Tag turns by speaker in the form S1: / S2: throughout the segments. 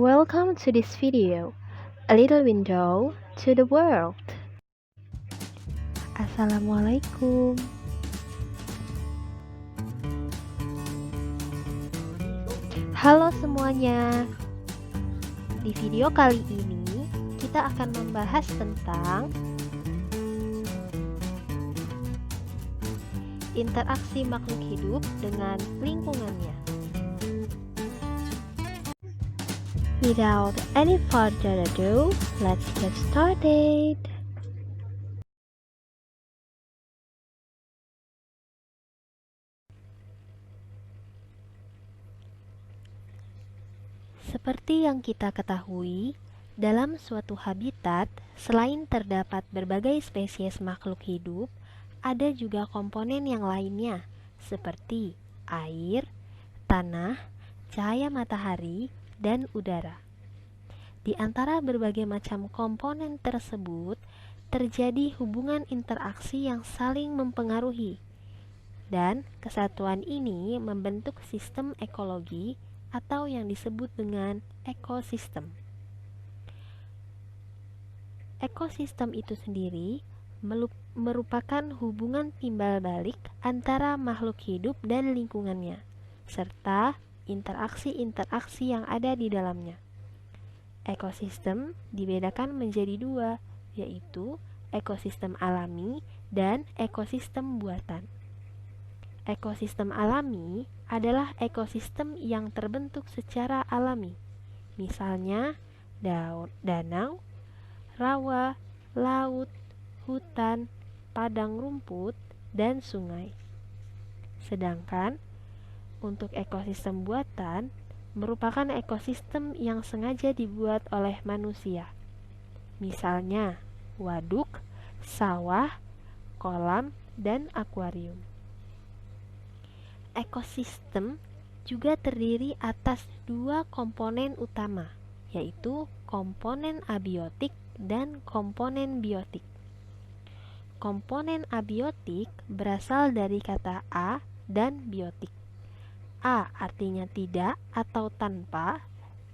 S1: Welcome to this video, a little window to the world. Assalamualaikum. Halo semuanya. Di video kali ini kita akan membahas tentang interaksi makhluk hidup dengan lingkungannya. Without any further ado, let's get started. Seperti yang kita ketahui, dalam suatu habitat, selain terdapat berbagai spesies makhluk hidup, ada juga komponen yang lainnya, seperti air, tanah, cahaya matahari, dan udara. Di antara berbagai macam komponen tersebut, terjadi hubungan interaksi yang saling mempengaruhi, dan kesatuan ini membentuk sistem ekologi atau yang disebut dengan ekosistem. Ekosistem itu sendiri merupakan hubungan timbal balik antara makhluk hidup dan lingkungannya, serta interaksi-interaksi yang ada di dalamnya. Ekosistem dibedakan menjadi dua, yaitu ekosistem alami dan ekosistem buatan. Ekosistem alami adalah ekosistem yang terbentuk secara alami, misalnya danau, rawa, laut, hutan, padang rumput, dan sungai. Sedangkan untuk ekosistem buatan merupakan ekosistem yang sengaja dibuat oleh manusia, misalnya waduk, sawah, kolam, dan akuarium. Ekosistem juga terdiri atas dua komponen utama, yaitu komponen abiotik dan komponen biotik. Komponen abiotik berasal dari kata a dan biotik. A artinya tidak atau tanpa,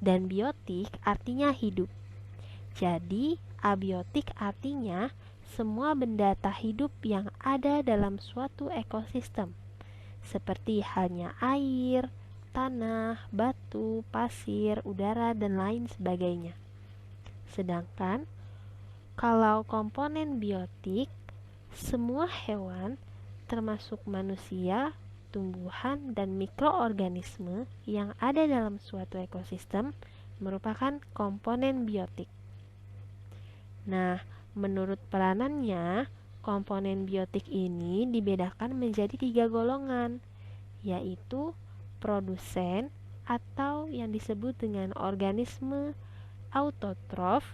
S1: dan biotik artinya hidup. Jadi, abiotik artinya semua benda tak hidup yang ada dalam suatu ekosistem, seperti halnya air, tanah, batu, pasir, udara, dan lain sebagainya. Sedangkan, kalau komponen biotik, semua hewan, termasuk manusia, tumbuhan, dan mikroorganisme yang ada dalam suatu ekosistem merupakan komponen biotik. Nah, menurut peranannya, komponen biotik ini dibedakan menjadi 3 golongan, yaitu produsen atau yang disebut dengan organisme autotrof,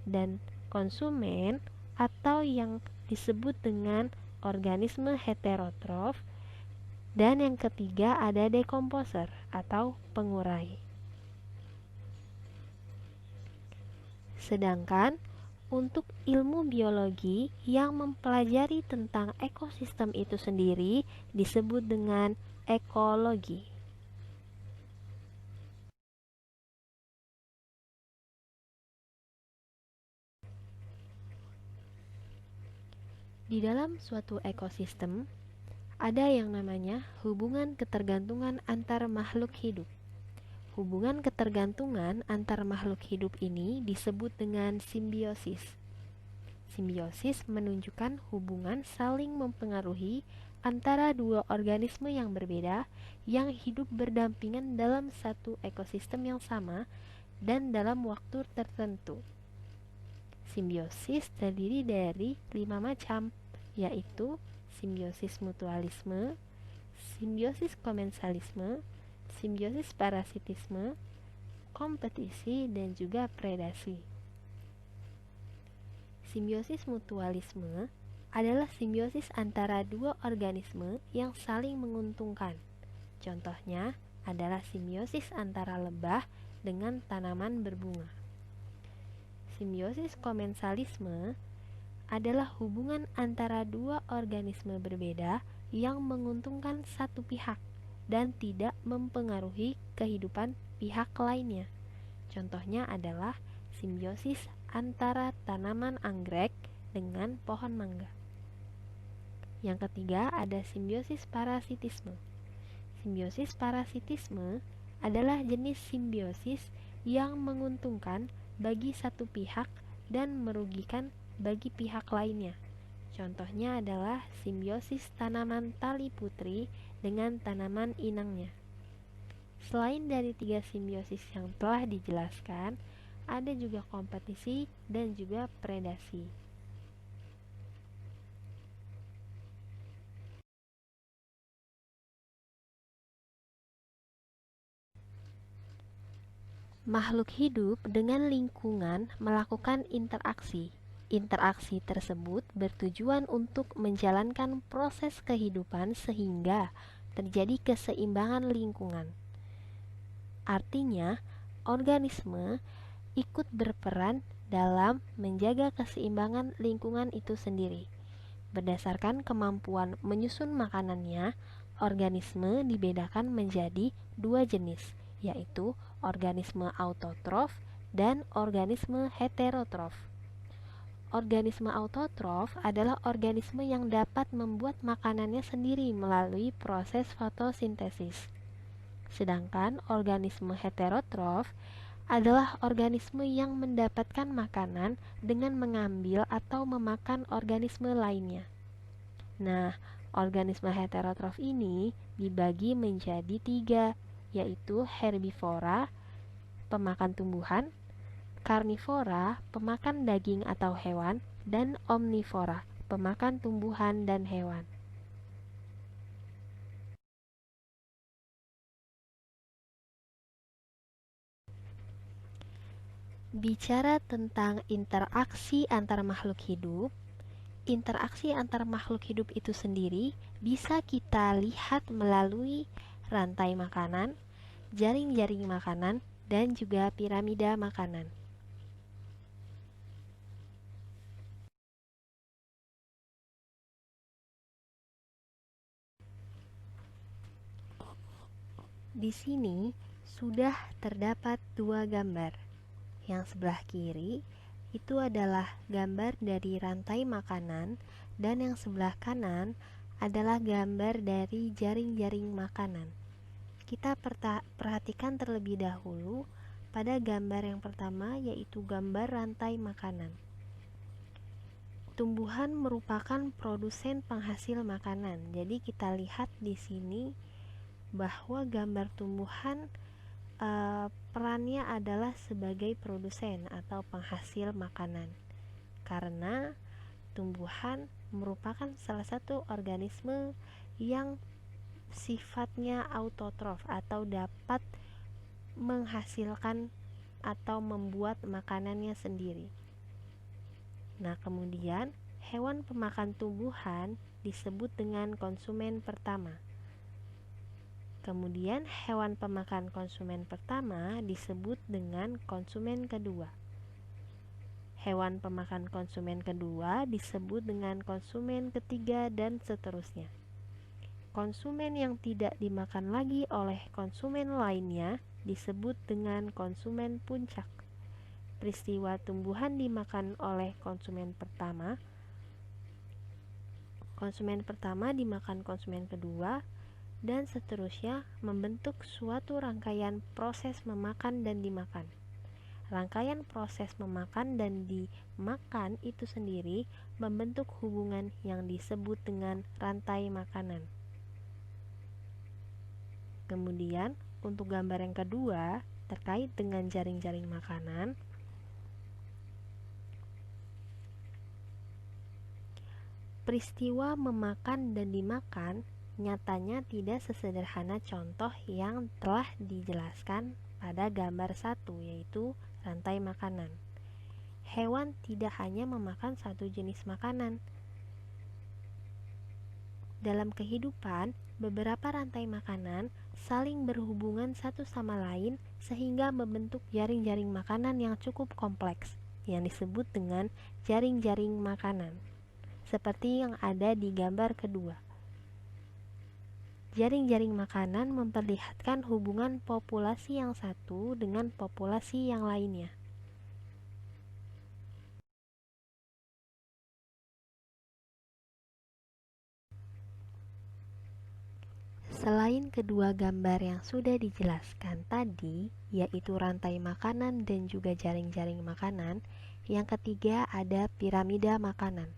S1: dan konsumen atau yang disebut dengan organisme heterotrof, dan yang ketiga ada dekomposer atau pengurai. Sedangkan untuk ilmu biologi yang mempelajari tentang ekosistem itu sendiri disebut dengan ekologi. Di dalam suatu ekosistem, ada yang namanya hubungan ketergantungan antar makhluk hidup. Hubungan ketergantungan antar makhluk hidup ini disebut dengan simbiosis. Simbiosis menunjukkan hubungan saling mempengaruhi antara dua organisme yang berbeda yang hidup berdampingan dalam satu ekosistem yang sama dan dalam waktu tertentu. Simbiosis terdiri dari 5 macam, yaitu simbiosis mutualisme, simbiosis komensalisme, simbiosis parasitisme, kompetisi, dan juga predasi. Simbiosis mutualisme adalah simbiosis antara dua organisme yang saling menguntungkan. Contohnya adalah simbiosis antara lebah dengan tanaman berbunga. Simbiosis komensalisme adalah hubungan antara dua organisme berbeda yang menguntungkan satu pihak dan tidak mempengaruhi kehidupan pihak lainnya. Contohnya adalah simbiosis antara tanaman anggrek dengan pohon mangga. Yang ketiga ada simbiosis parasitisme. Simbiosis parasitisme adalah jenis simbiosis yang menguntungkan bagi satu pihak dan merugikan bagi pihak lainnya. Contohnya adalah simbiosis tanaman tali putri dengan tanaman inangnya. Selain dari 3 simbiosis yang telah dijelaskan, ada juga kompetisi dan juga predasi. Makhluk hidup dengan lingkungan melakukan interaksi. Interaksi tersebut bertujuan untuk menjalankan proses kehidupan sehingga terjadi keseimbangan lingkungan. Artinya, organisme ikut berperan dalam menjaga keseimbangan lingkungan itu sendiri. Berdasarkan kemampuan menyusun makanannya, organisme dibedakan menjadi 2 jenis, yaitu organisme autotrof dan organisme heterotrof. Organisme autotrof adalah organisme yang dapat membuat makanannya sendiri melalui proses fotosintesis. Sedangkan organisme heterotrof adalah organisme yang mendapatkan makanan dengan mengambil atau memakan organisme lainnya. Nah, organisme heterotrof ini dibagi menjadi 3, yaitu herbivora, pemakan tumbuhan, karnivora, pemakan daging atau hewan, dan omnivora, pemakan tumbuhan dan hewan. Bicara tentang interaksi antar makhluk hidup, interaksi antar makhluk hidup itu sendiri bisa kita lihat melalui rantai makanan, jaring-jaring makanan, dan juga piramida makanan. Di sini sudah terdapat 2 gambar. Yang sebelah kiri itu adalah gambar dari rantai makanan dan yang sebelah kanan adalah gambar dari jaring-jaring makanan. Kita perhatikan terlebih dahulu pada gambar yang pertama, yaitu gambar rantai makanan. Tumbuhan merupakan produsen penghasil makanan. Jadi kita lihat di sini bahwa gambar tumbuhan perannya adalah sebagai produsen atau penghasil makanan, karena tumbuhan merupakan salah satu organisme yang sifatnya autotrof atau dapat menghasilkan atau membuat makanannya sendiri. Nah, kemudian hewan pemakan tumbuhan disebut dengan konsumen pertama. Kemudian hewan pemakan konsumen pertama disebut dengan konsumen kedua. Hewan pemakan konsumen kedua disebut dengan konsumen ketiga dan seterusnya. Konsumen yang tidak dimakan lagi oleh konsumen lainnya disebut dengan konsumen puncak. Peristiwa tumbuhan dimakan oleh konsumen pertama dimakan konsumen kedua, dan seterusnya membentuk suatu rangkaian proses memakan dan dimakan. Rangkaian proses memakan dan dimakan itu sendiri membentuk hubungan yang disebut dengan rantai makanan. Kemudian, untuk gambar yang kedua terkait dengan jaring-jaring makanan, peristiwa memakan dan dimakan nyatanya tidak sesederhana contoh yang telah dijelaskan pada gambar 1, yaitu rantai makanan. Hewan tidak hanya memakan satu jenis makanan. Dalam kehidupan, beberapa rantai makanan saling berhubungan satu sama lain sehingga membentuk jaring-jaring makanan yang cukup kompleks, yang disebut dengan jaring-jaring makanan, seperti yang ada di gambar kedua. Jaring-jaring makanan memperlihatkan hubungan populasi yang satu dengan populasi yang lainnya. Selain kedua gambar yang sudah dijelaskan tadi, yaitu rantai makanan dan juga jaring-jaring makanan, yang ketiga ada piramida makanan.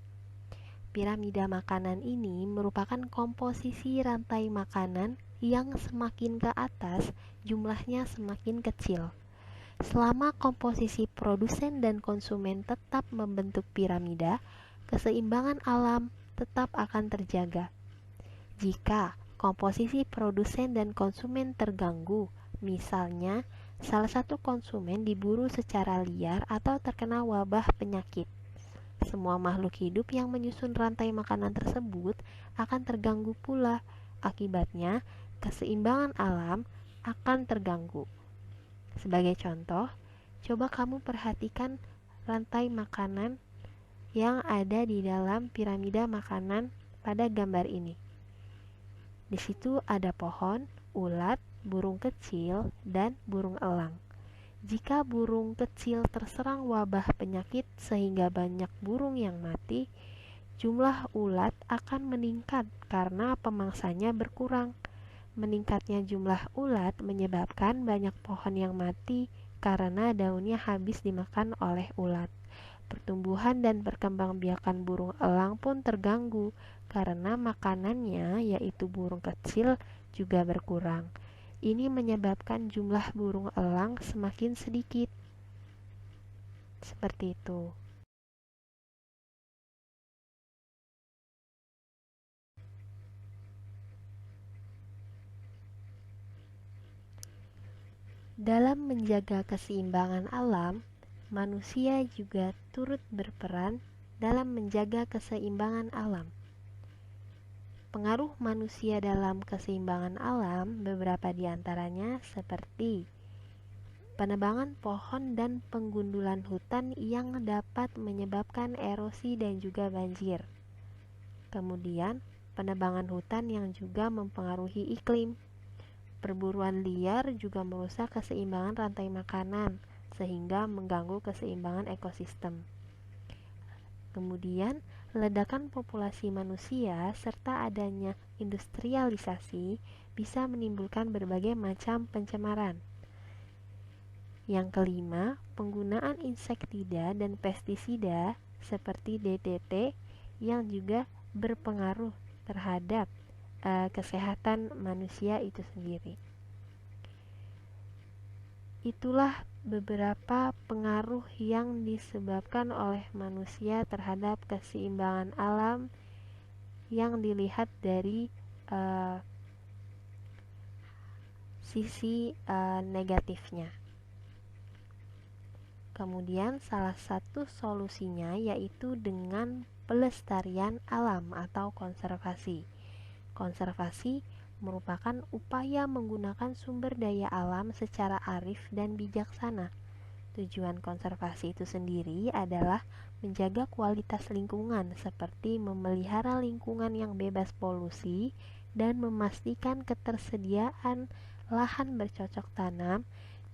S1: Piramida makanan ini merupakan komposisi rantai makanan yang semakin ke atas, jumlahnya semakin kecil. Selama komposisi produsen dan konsumen tetap membentuk piramida, keseimbangan alam tetap akan terjaga. Jika komposisi produsen dan konsumen terganggu, misalnya salah satu konsumen diburu secara liar atau terkena wabah penyakit, semua makhluk hidup yang menyusun rantai makanan tersebut akan terganggu pula. Akibatnya, keseimbangan alam akan terganggu. Sebagai contoh, coba kamu perhatikan rantai makanan yang ada di dalam piramida makanan pada gambar ini. Di situ ada pohon, ulat, burung kecil, dan burung elang. Jika burung kecil terserang wabah penyakit sehingga banyak burung yang mati, jumlah ulat akan meningkat karena pemangsanya berkurang. Meningkatnya jumlah ulat menyebabkan banyak pohon yang mati karena daunnya habis dimakan oleh ulat. Pertumbuhan dan perkembangbiakan burung elang pun terganggu karena makanannya, yaitu burung kecil, juga berkurang. Ini menyebabkan jumlah burung elang semakin sedikit. Seperti itu. Dalam menjaga keseimbangan alam, manusia juga turut berperan dalam menjaga keseimbangan alam. Pengaruh manusia dalam keseimbangan alam beberapa di antaranya seperti penebangan pohon dan penggundulan hutan yang dapat menyebabkan erosi dan juga banjir. Kemudian, penebangan hutan yang juga mempengaruhi iklim. Perburuan liar juga merusak keseimbangan rantai makanan sehingga mengganggu keseimbangan ekosistem. Kemudian, ledakan populasi manusia serta adanya industrialisasi bisa menimbulkan berbagai macam pencemaran. Yang kelima, penggunaan insektida dan pestisida seperti DDT yang juga berpengaruh terhadap kesehatan manusia itu sendiri. Itulah beberapa pengaruh yang disebabkan oleh manusia terhadap keseimbangan alam yang dilihat dari sisi negatifnya. Kemudian salah satu solusinya yaitu dengan pelestarian alam atau konservasi. Konservasi merupakan upaya menggunakan sumber daya alam secara arif dan bijaksana. Tujuan konservasi itu sendiri adalah menjaga kualitas lingkungan seperti memelihara lingkungan yang bebas polusi dan memastikan ketersediaan lahan bercocok tanam,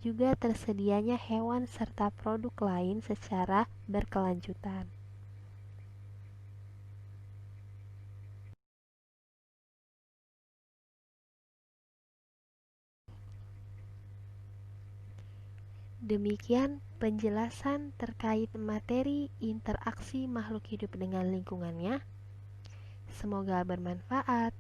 S1: juga tersedianya hewan serta produk lain secara berkelanjutan. Demikian penjelasan terkait materi interaksi makhluk hidup dengan lingkungannya. Semoga bermanfaat.